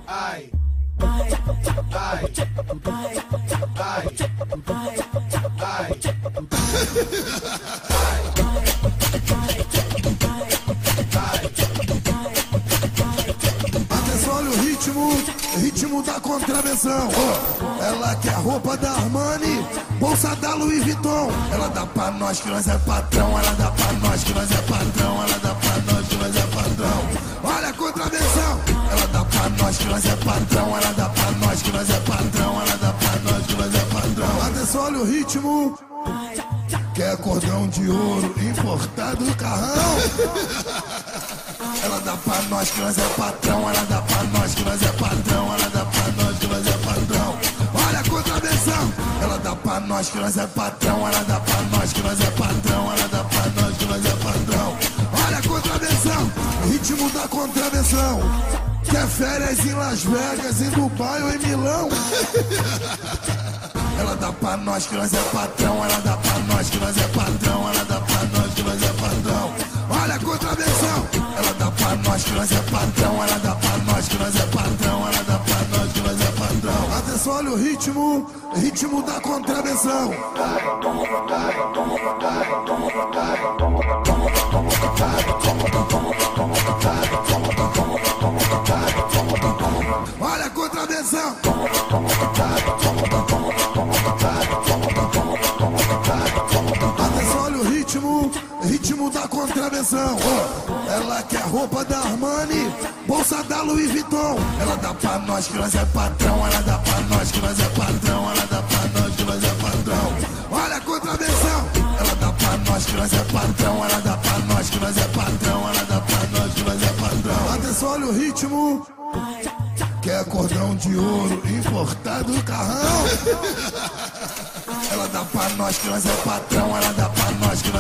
ai, ai, ai, ai, Atenção, olha o ritmo da contravenção. Ela quer roupa da Armani, bolsa da Louis Vuitton. Ela dá pra nós que nós é patrão, ela dá pra nós que nós é patrão, ela dá pra nós que nós é patrão. Olha a contravenção. Ela dá pra nós que nós é patrão, ela dá pra nós que nós é patrão, ela dá pra nós que nós é patrão. Atenção, olha o ritmo. Quer cordão de ouro importado do carrão. Ela dá pra nós que nós é patrão, ela dá pra nós que nós é patrão, ela dá pra nós que nós é patrão. Olha a contravenção. Ela dá pra nós que nós é patrão, ela dá pra nós que nós é patrão, ela dá pra nós que nós é patrão. Olha a contravenção, ritmo da contravenção. Quer férias em Las Vegas, em Dubai ou em Milão. Ela dá pra nós que nós é patrão, ela dá pra nós que nós é patrão, ela dá pra nós que nós é patrão. Olha a contravenção. Ela dá pra nós que nós é patrão, ela dá pra nós que nós é patrão, ela dá pra nós que nós é patrão. Atenção, olha o ritmo da contravenção. Olha a contravenção. Atenção, olha o ritmo da contravenção. Ela quer roupa da Armani, bolsa da Louis Vuitton. Ela dá pra nós que nós é patrão, ela dá pra nós que nós é patrão, ela dá pra nós que nós é patrão. Olha a contravenção. Ela dá pra nós que nós é patrão, ela dá pra nós que nós é patrão, ela dá pra nós que nós é patrão. Atenção, olha o ritmo. Quer cordão de ouro importado do carrão. Ela dá pra nós que nós é patrão, ela dá pra nós que nós